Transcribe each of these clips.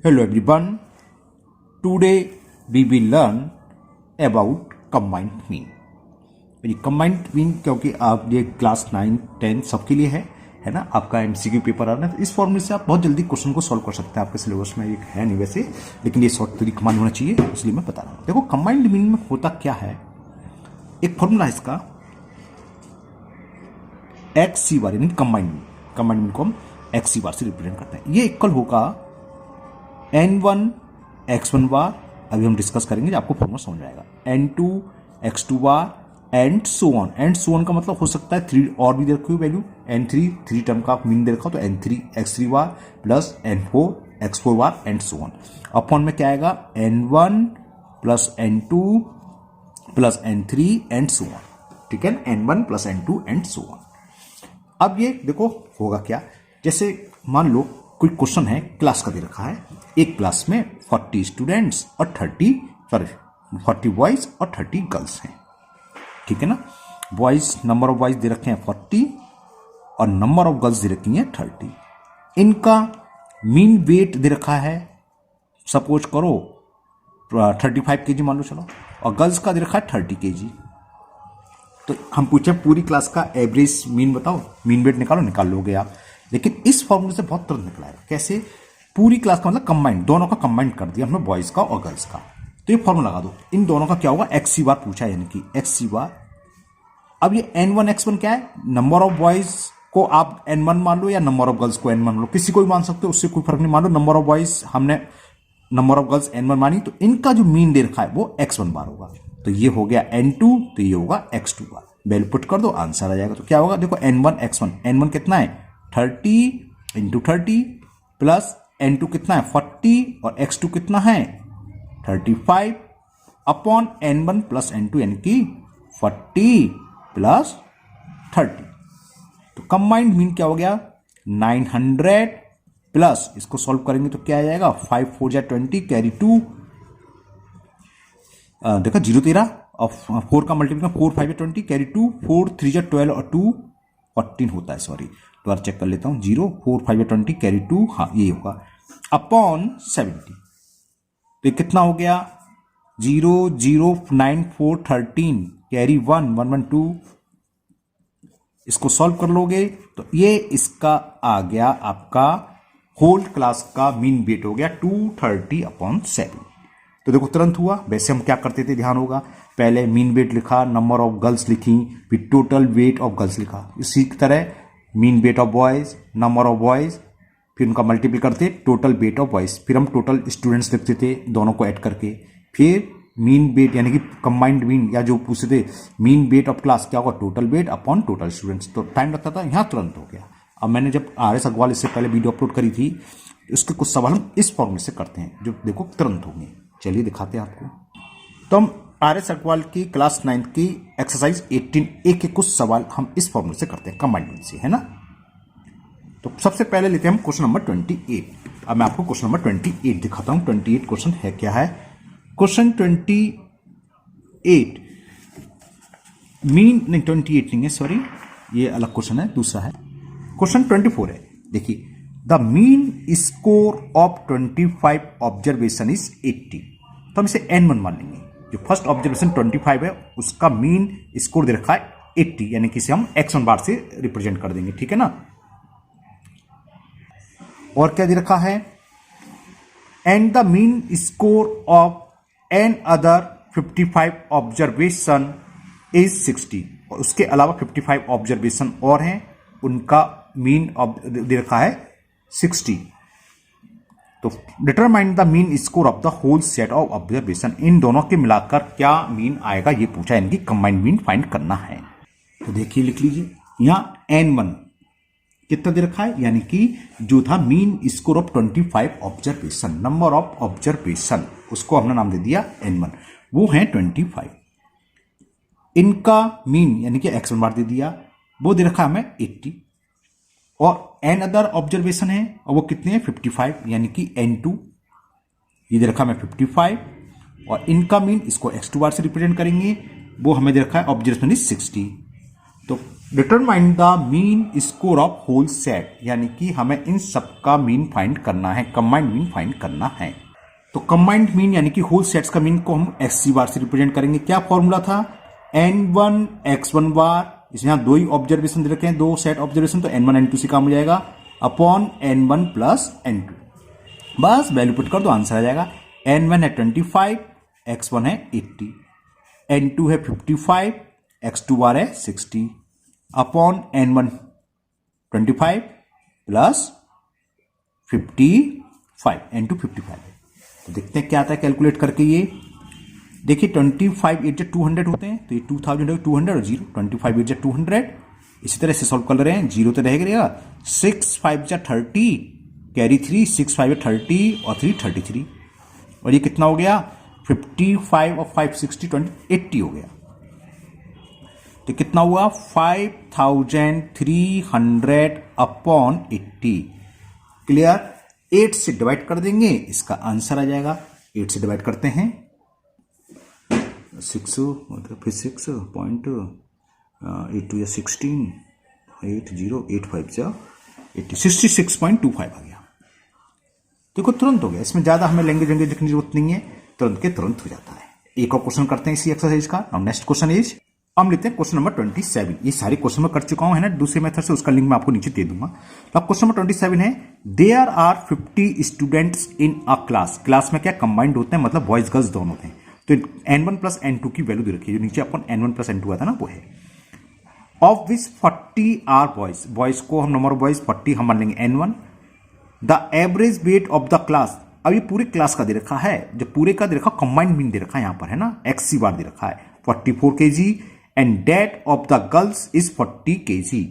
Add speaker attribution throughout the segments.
Speaker 1: Hello everyone. Today we will learn about combined mean. ये combined mean क्योंकि आप ये क्लास 9, 10 सबके लिए है ना, आपका एमसीक्यू पेपर आ रहा है, तो इस फॉर्मूले से आप बहुत जल्दी क्वेश्चन को सॉल्व कर सकते हैं। आपके सिलेबस में एक है नहीं वैसे, लेकिन ये शॉर्ट तरीका कमांड होना चाहिए, इसलिए मैं बता रहा हूँ। देखो कंबाइंड मीन में होता क्या है, एक फॉर्मूला है इसका एक्स सी बार, यानी कंबाइंड मीन को हम एक्स सी बार से रिप्रेजेंट करते हैं। ये इक्वल होगा n1 x1 बार, अभी हम डिस्कस करेंगे, आपको फॉर्मूला समझ आएगा, n2 x2 bar and so on का मतलब हो सकता है 3 और भी दे रखी हुई वैल्यू, n3 3 टर्म का मीन दे रखा हो तो n3 x3 bar plus n4 x4 bar and so on. Upon में क्या आएगा n1 plus n2 plus n3 and so on, ठीक है, n1 plus n2 and so on. अब ये देखो होगा क्या, जैसे मान लो कोई क्वेश्चन है, क्लास का दे रखा है, एक क्लास में 40 स्टूडेंट्स और 40 बॉयज और 30 गर्ल्स हैं, ठीक है ना। Boys number of boys they रखे हैं 40 और नंबर ऑफ गर्ल्स दे रखी हैं 30। इनका मीन वेट दे रखा है, सपोज करो 35 kg मान लो चलो, और गर्ल्स का दे रखा है 30 kg। तो हम पूछे पूरी क्लास का एवरेज मीन बताओ, मीन वेट निकाल लोगे आप, लेकिन इस फॉर्मूले से बहुत तुरंत निकला है। कैसे, पूरी क्लास का मतलब कंबाइंड, दोनों का कंबाइंड कर दिया हमने, बॉयज का और गर्ल्स का। तो ये फॉर्मूला लगा दो, इन दोनों का क्या होगा, एक्स सी बार पूछा है, यानी कि एक्स सी बार। अब ये n1 x1 क्या है, नंबर ऑफ बॉयज को आप n1 मान लो या नंबर ऑफ गर्ल्स को n1 मान लो, किसी को भी मान सकते हो, उससे कोई फर्क नहीं। मान लो नंबर ऑफ बॉयज हमने नंबर ऑफ गर्ल्स n1 मानी, तो इनका जो मीन दे रखा है वो x1 बार होगा, तो ये हो गया n2, तो ये होगा x2 बार। वैल्यू पुट कर दो, आंसर आ जाएगा। तो क्या होगा, देखो n1 x1, n1 कितना है 30 इंटू 30 प्लस n2 कितना है 40 और x2 कितना है 35 अपॉन n1 प्लस n2, यानी कि 40 प्लस 30। तो कंबाइंड मीन क्या हो गया 900 प्लस, इसको सॉल्व करेंगे तो क्या आ जाएगा 5 4 जा 20 कैरी 2, देखा 0 13 और 4 का मल्टीप्लिकेशन 4 5 20 कैरी 2, 4 3 जा 12 और 2 14 होता है, सॉरी दोबारा चेक कर लेता हूं, 0 4 5 20 कैरी 2, हाँ ये होगा अपॉन 70। तो कितना हो गया 0 0 9 4 13 कैरी 1 1 1 2। इसको सॉल्व कर लोगे तो ये इसका आ गया आपका होल क्लास का मीन वेट हो गया 230 अपॉन 7। तो देखो तुरंत हुआ। वैसे हम क्या करते थे, ध्यान होगा, पहले मीन वेट लिखा, नंबर ऑफ गर्ल्स लिखी, फिर टोटल वेट ऑफ गर्ल्स लिखा। इसी तरह mean weight of boys, number of boys, फिर उनका मल्टीप्लाई करते टोटल वेट ऑफ बॉयज, फिर हम टोटल स्टूडेंट्स लिखते थे दोनों को ऐड करके, फिर मीन वेट यानी कि कंबाइंड मीन, या जो पूछते थे मीन वेट ऑफ क्लास क्या होगा total weight upon total students. तो टाइम लगता था, यहाँ तुरंत हो गया। अब मैंने जब RS अग्रवाल इससे पहले वीडियो अपलोड करी थी, उसके कुछ सवाल हम इस फॉर्मूले से करते हैं, जो देखो तुरंत होंगे। चलिए दिखाते हैं आपको। तो हम RS अग्रवाल की क्लास 9 की एक्सरसाइज 18A के कुछ सवाल हम इस फॉर्मूले से करते हैं, कंबाइंड मीन से, है ना। तो सबसे पहले लेते हैं हम क्वेश्चन नंबर 28। अब मैं आपको क्वेश्चन नंबर 28 दिखाता हूं। 28 क्वेश्चन है क्या है, क्वेश्चन 28 मीन नहीं, 28 नहीं है, सॉरी ये अलग क्वेश्चन है, दूसरा है। क्वेश्चन 24 है, देखिए the mean score of 25 observation is 80। तो हम इसे n1 मान लेंगे। जो फर्स्ट ऑब्जर्वेशन 25 है उसका मीन स्कोर दे रखा है 80, यानी कि इसे हम x1 बार से रिप्रेजेंट कर देंगे, ठीक है ना। और क्या दे रखा है, and the mean score of another 55 observation is 60। और उसके अलावा 55 ऑब्जर्वेशन और हैं, उनका मीन दे रखा है 60। तो determine the mean score of the whole set of observation, इन दोनों के मिलाकर क्या मीन आएगा ये पूछा, यानी कि कंबाइंड मीन फाइंड करना है। तो देखिए लिख लीजिए, यहाँ n1 कितना दे रखा है, यानी कि जो था mean score of 25 observation, number of observation, उसको हमने नाम दे दिया n1, वो है 25। इनका मीन यानी कि x1 बार दे दिया, वो दे रखा है हमें 80। और एन अदर ऑब्जर्वेशन है, और वो कितने हैं 55, यानी कि n2, ये दे रखा है हमें 55। और इनका मीन, इसको x2 बार से रिप्रेजेंट करेंगे, वो हमें दे रखा है ऑब्जर्वेशन इज 60। तो determine the mean score of whole set, यानी कि हमें इन सबका मीन फाइंड करना है, कंबाइंड मीन फाइंड करना है। तो कंबाइंड मीन यानी कि होल सेट्स का मीन को हम XC बार से रिप्रेजेंट करेंगे। क्या फॉर्मूला था? N1 X1 बार, इसमें यहां दो ही ऑब्जर्वेशन दे रखे हैं, दो सेट ऑब्जर्वेशन, तो N1 N2 से काम हो जाएगा अपॉन N1 प्लस N2। बस वैल्यू पुट कर दो, आंसर आ जाएगा। N1 है 25, X1 है 80, N2 है 55, X2 बार है 60 अपॉन N1 25 प्लस 55, N2 55 है। तो देखते हैं क्या आता है कैलकुलेट करके। ये देखिए 25 8 200 होते हैं, तो ये 2000 200 और 0, 25 8 200। इसी तरह से सॉल्व कर रहे हैं, 0 तो रहेगा, 6 5 30, कैरी 3, 6 5 30 और 3 33, और ये कितना हो गया 55 और 5 60 20 80 हो गया। तो कितना हुआ 5300 अपॉन 80। क्लियर? 8 से डिवाइड कर देंगे, इसका आंसर आ जाएगा। 8 से डिवाइड करते हैं 6 मतलब फिर 6.82 या 16 8085 जा 66.25 आ गया। देखो तुरंत हो गया, इसमें ज्यादा हमें लैंग्वेज लिखने की जरूरत नहीं है, तुरंत के तुरंत हो जाता है। एक और क्वेश्चन करते हैं इसी एक्सरसाइज का। नाउ नेक्स्ट क्वेश्चन इज, हम लेते हैं क्वेश्चन नंबर 27। ये सारे क्वेश्चन में कर चुका हूं है ना दूसरे मेथड से, उसका लिंक मैं आपको नीचे दे दूंगा। तो अब क्वेश्चन नंबर 27 है, there are 50 students in a class. Class में क्या कंबाइंड होते हैं, मतलब बॉयज गर्ल्स दोनों होते हैं। तो N1 प्लस N2 की वैल्यू दे रखी है, जो नीचे अपन N1 प्लस N2 आता ना वो है। Of which 40 are boys, boys को हम नंबर ऑफ बॉयज 40 हम मान लेंगे N1। The average weight of the class, अब ये पूरे क्लास का दे रखा है, जब पूरे का दे रखा कंबाइंड मीन दे रखा है यहाँ पर है ना, XC बार दे रखा है 44 kg and that of the girls is 40 kg।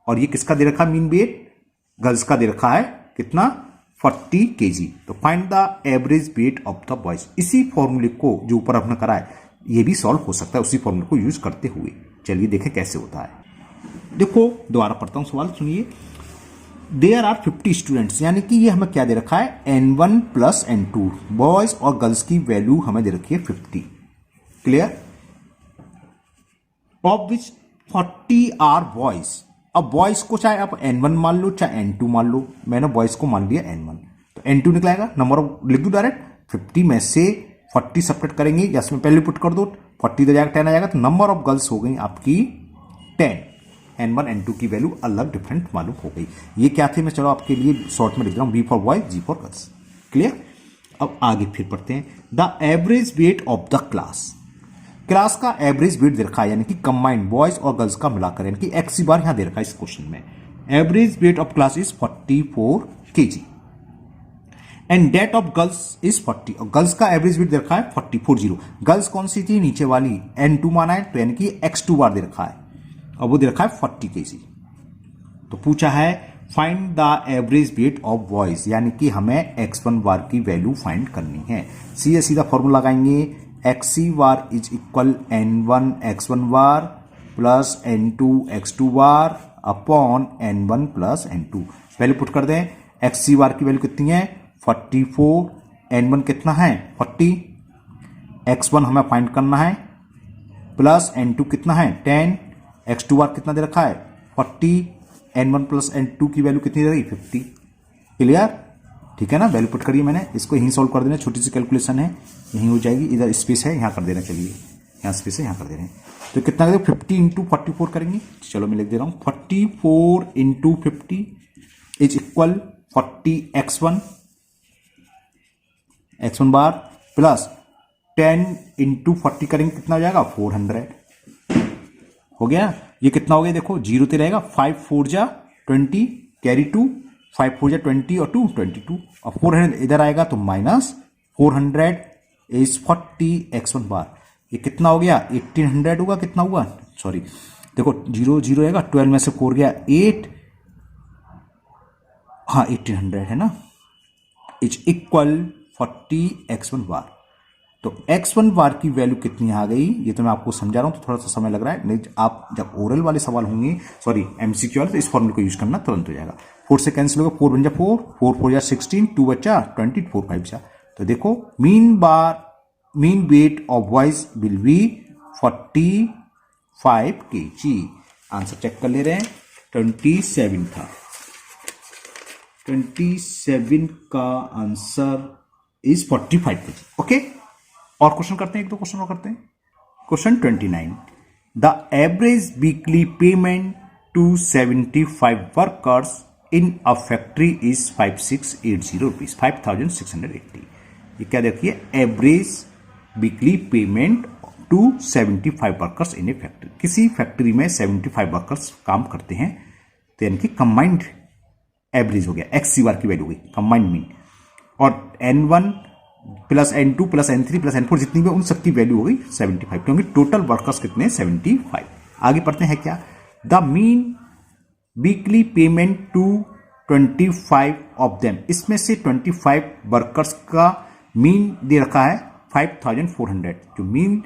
Speaker 1: और ये किसका दे रखा मीन वेट, गर्ल्स का दे रखा है कितना 40 kg। तो find the average weight of the boys. इसी फॉर्मूले को जो ऊपर अपना करा है ये भी सॉल्व हो सकता है उसी फॉर्मूले को यूज करते हुए। चलिए देखें कैसे होता है। देखो दोबारा पढ़ता हूं सवाल, सुनिए। देयर आर 50 स्टूडेंट्स, यानी कि ये हमें क्या दे रखा है N1 प्लस N2, बॉयज और गर्ल्स की वैल्यू हमें दे रखी है 50। Clear? Of which 40 are boys. अब बॉयज को चाहे आप N1 मान लो चाहे N2 मान लो, मैंने बॉयज को मान लिया N1, तो N2 निकलाएगा, नंबर ऑफ लिख दो डायरेक्ट, 50 में से 40 सेपरेट करेंगे, या इसमें पहले पुट कर दो, 40 तो जाएगा 10 आ जाएगा, तो नंबर ऑफ गर्ल्स हो गई आपकी 10। N1 N2 की वैल्यू अलग डिफरेंट मालूम हो गई। ये क्या थे, मैं चलो आपके लिए शॉर्ट में लिख रहा हूं, B for boy G for girls. Clear? अब आगे फिर पढ़ते हैं। The average weight of the class, class का एवरेज वेट दे रखा है, यानी कि कंबाइंड बॉयज और गर्ल्स का मिलाकर, यानी कि XC बार यहां दे रखा है इस क्वेश्चन में। Average weight of class is 44 kg and that of girls is 40, और गर्ल्स का एवरेज वेट दे रखा है 40। गर्ल्स कौन सी थी, नीचे वाली N2 माना है, तो यानी कि X2 बार दे रखा है, और वो दे रखा है 40 kg। तो पूछा है find the average weight of boys, यानी कि हमें X1 बार की वैल्यू फाइंड करनी है। सीधा सीधा फॉर्मूला लगाएंगे, XC bar is equal N1 X1 bar plus N2 X2 bar upon N1 plus N2। Value put कर दें, XC बार की वैल्यू कितनी है 44, N1 कितना है 40, X1 हमें फाइंड करना है, प्लस N2 कितना है 10, X2 बार कितना दे रखा है 40, N1 प्लस N2 की वैल्यू कितनी दे रही 50। क्लियर? ठीक है ना, वैल्यू पुट करिए मैंने, इसको यहीं सॉल्व कर देना, छोटी सी कैलकुलेशन है, यहीं हो जाएगी, इधर स्पेस है यहाँ कर देना, चलिए यहाँ स्पेस है यहाँ कर दे रहे हैं। तो कितना करेंगे 50 इंटू 44 करेंगे, चलो मैं लिख दे रहा हूँ 44 into 50 is equal 40 X1 bar plus 10 into 40 करेंगे, कितना हो जाएगा 400। हो गया, ये कितना हो गया देखो, 0 ते रहेगा, 5 4 जा 20 कैरी 2, 5 4 जा 20 और 2 22, और 400 इधर आएगा तो माइनस 400 इज 40 X1 बार। ये कितना हो गया 1800 होगा, कितना हुआ सॉरी देखो 0 0 रहेगा, 12 में से 4 गया 8, हाँ 1800 है ना, इज इक्वल 40 X1 बार। तो X1 बार की वैल्यू कितनी आ गई, ये तो मैं आपको समझा रहा हूं, तो थोड़ा सा समय लग रहा है, नहीं आप जब ओरल वाले सवाल होंगे, सॉरी MCQ वाले, तो इस फॉर्मूले को यूज करना तुरंत हो जाएगा। 4 से कैंसिल होगा, 4 बन जा 4, 4 4 जा 16, 2 बचा 20, 4 5 जा। तो देखो mean weight of boys will be 45 kg। Answer check कर ले रहे हैं, 27 था। 27 का आंसर इज 45 kg। ओके, और क्वेश्चन करते हैं, एक दो क्वेश्चन और करते हैं। Question 29, the average weekly payment to 75 workers in a factory is 5680 rupees, 5680। ये क्या देखिए, average weekly payment to 75 workers in a factory. किसी फैक्ट्री में 75 वर्कर्स काम करते हैं, तो यानी कि कंबाइंड एवरेज हो गया, एक्सी बार की वैल्यू हो गई कंबाइंड मीन, और N1 plus N2 plus N3 plus N4 जितनी भी उन सबकी वैल्यू हो गई 75, क्योंकि टोटल वर्कर्स कितने 75। आगे पढ़ते हैं क्या, the mean weekly payment to 25 of them, इसमें से 25 वर्कर्स का मीन दे रखा है 5400। जो मीन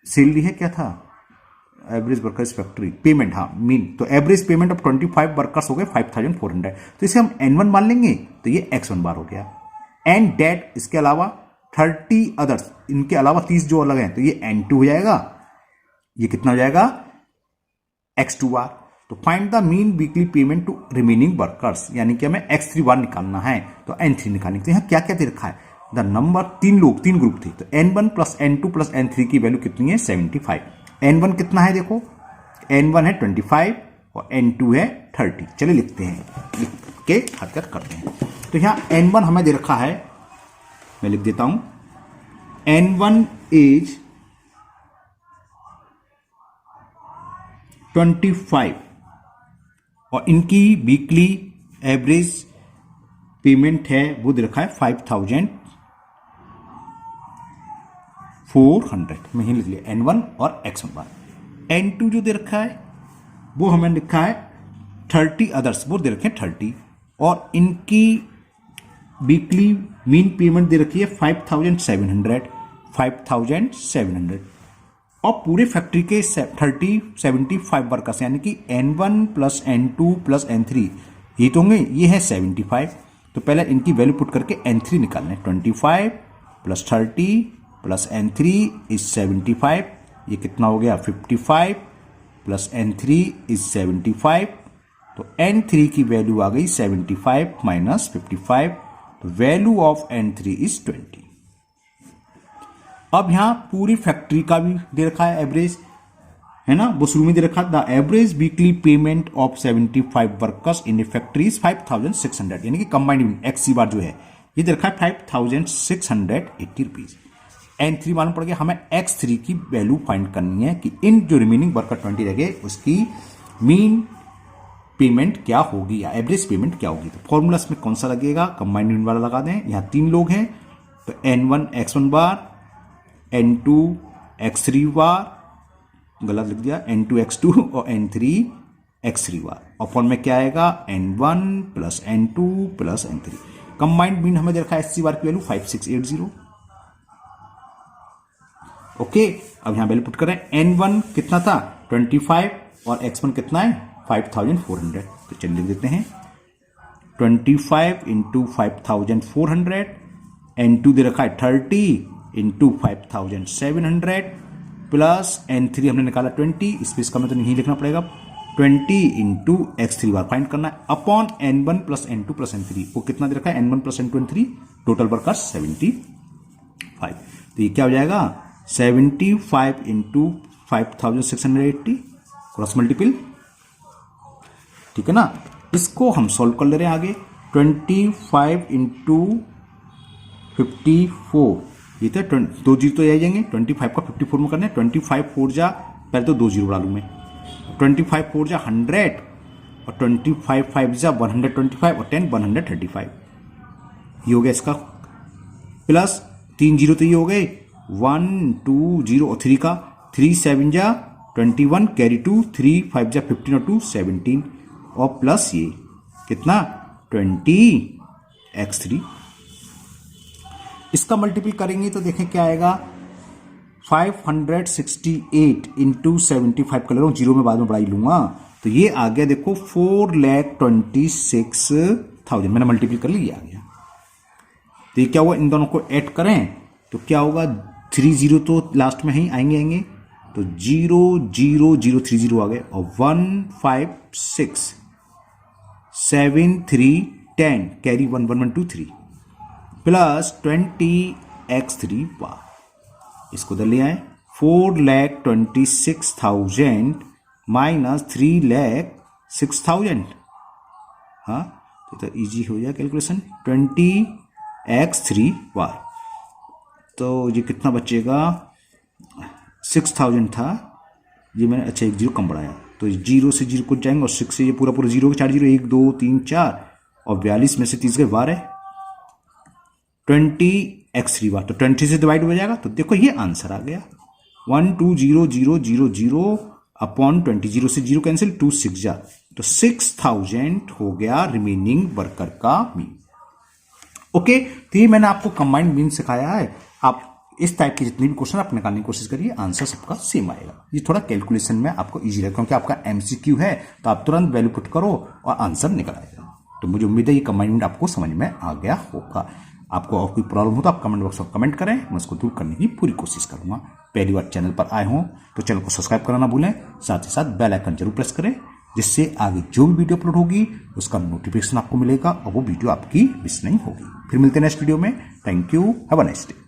Speaker 1: सैलरी है क्या था, एवरेज वर्कर्स फैक्ट्री पेमेंट, हाँ मीन, तो एवरेज पेमेंट ऑफ 25 वर्कर्स हो गए 5400, तो इसे हम N1 मान लेंगे, तो ये X1 बार हो गया। एंड डेट, इसके अलावा 30 अदर्स, इनके अलावा 30 जो अलग हैं, तो ये N2 हो जाएगा, ये कितना हो जाएगा X2 बार। तो find the mean weekly payment to remaining workers, यानी कि हमें X3 बार निकालना है, तो N3 निकालने के लिए यहाँ क्या क्या दे रखा है, द नंबर, तीन ग्रुप थे, तो N1 plus N2 plus N3 की वैल्यू कितनी है 75। N1 कितना है देखो, N1 है 25 और N2 है 30। चलिए लिखते हैं, लिख के हरकत करते हैं। तो यहाँ N1 हमें दे रखा है, मैं लिख देता हूं, N1 इज 25 और इनकी वीकली एवरेज पेमेंट है वो दे रखा है 5400। मैं ही लिख लिया N1 और X1 बार। N2 जो दे रखा है वो हमें लिखा है 30 अदर्स, वो दे रखे हैं 30, और इनकी वीकली मीन पेमेंट दे रखी है 5700, और पूरे फैक्ट्री के 75 वर्कर्स, यानी कि N1 plus N2 plus N3 ये तो होंगे, ये है 75। तो पहले इनकी वैल्यू पुट करके N3 निकालना है, 25 प्लस 30 प्लस N3 इज 75, ये कितना हो गया 55 प्लस N3 इज 75, तो N3 की वैल्यू आ गई 75 माइनस 55, तो वैल्यू ऑफ N3 इज 20। अब यहां पूरी फैक्ट्री का भी दे रखा है एवरेज, है ना, वो शुरू में दे रखा the average weekly payment of 75 workers in a factory is 5600, यानी कि कंबाइंड एक्सी बार जो है ये दे रखा है 5680 रुपीज। N3 मालूम पड़ गया, हमें X3 की वैल्यू फाइंड करनी है कि इन जो रिमेनिंग वर्कर 20 रह गए उसकी मीन पेमेंट क्या होगी या एवरेज पेमेंट क्या होगी। तो फॉर्मूला में कौन सा लगेगा, कंबाइंड मीन वाला लगा दें। यहां 3 लोग हैं, तो N1 X1 बार, N2 X3 बार, गलत लिख दिया, N2 X2 और N3 X3 बार, और फॉर्म में क्या आएगा N1 plus N2 plus N3। Combined mean हमें देखा है SC बार की वैल्यू 5680। ओके, अब यहां वैल्यू पुट करें, N1 कितना था 25 और X1 कितना है 5400, तो चलिए लिख देते हैं 25 इंटू 5400, N2 दे रखा है 30 इंटू 5700 प्लस N3 हमने निकाला 20, स्पेस का में तो नहीं लिखना पड़ेगा, 20 इंटू X3 बार फाइंड करना है upon N1 plus N2 plus N3, वो कितना दे रखा है N1 plus N2 N3, total workers 75। तो ये क्या हो जाएगा 75 इंटू 5680 क्रॉस मल्टीपल, ठीक है ना। इसको हम सॉल्व कर ले रहे हैं आगे, 25 इंटू 54, ये तो 2 जीरो तो आ जाएंगे, 25 का 54 में करना है, 25 4 जा, पहले तो 2 जीरो डालू मैं, 25 4 जा 100 और 25 5 जा 125 और 10 135, ये हो गया इसका, प्लस 3 जीरो तो ये हो गए 1 2 0 और 3 का 3 7 जा 21 कैरी 2 3 5 जा 15 और 2 17 और प्लस ये कितना 20 X3। इसका मल्टीपल करेंगे तो देखें क्या आएगा 568 इंटू 75 कर ले रहा हूं, जीरो में बाद में बढ़ाई लूंगा, तो ये आ गया देखो 4,26,000, मैंने मल्टीपल कर लिया आ गया। तो ये क्या हुआ, इन दोनों को ऐड करें तो क्या होगा 30 तो लास्ट में ही आएंगे तो 0 0 0 3 0 आ गए और 1 5 6 7 3 10 कैरी 1 1 1 2 3 प्लस 20x3 वाह, इसको उधर ले आए 4,26,000 माइनस 3,06,000। हाँ तो इजी हो जाए कैलकुलेशन 20x3 वार, तो ये कितना बचेगा 6,000 था ये मैंने, अच्छा एक जीरो कम बढ़ाया तो जीरो से जीरो कुछ जाएंगे और 6 से ये पूरा पूरा जीरो के 4 जीरो 1 2 3 4 और 42 में से 30 गए 12 20x3 बार, तो 20 से डिवाइड हो जाएगा। तो देखो ये आंसर आ गया 120000 अपॉन 20, 0 से 0 कैंसिल 2 6 जा, तो 6000 हो गया रिमेनिंग वर्कर का मीन। ओके, तो ये मैंने आपको कंबाइंड मीन सिखाया है। आप इस टाइप के जितने भी क्वेश्चन आप निकालने की कोशिश करिए, आंसर सबका सेम आएगा। ये थोड़ा कैलकुलेशन में आपको इजी रहेगा क्योंकि आपका एमसीक्यू है, तो आप तुरंत वैल्यू पुट करो और आंसर निकल आएगा। तो मुझे उम्मीद है ये कंबाइंड आपको समझ में आ गया होगा। आपको और कोई प्रॉब्लम हो तो आप कमेंट बॉक्स में कमेंट करें, मैं उसको दूर करने की पूरी कोशिश करूंगा। पहली बार चैनल पर आए हों तो चैनल को सब्सक्राइब करना ना भूलें, साथ ही साथ बेल आइकन जरूर प्रेस करें, जिससे आगे जो भी वीडियो अपलोड होगी उसका नोटिफिकेशन आपको मिलेगा और वो वीडियो आपकी मिस नहीं होगी। फिर मिलते हैं नेक्स्ट वीडियो में। Thank you, have a nice day.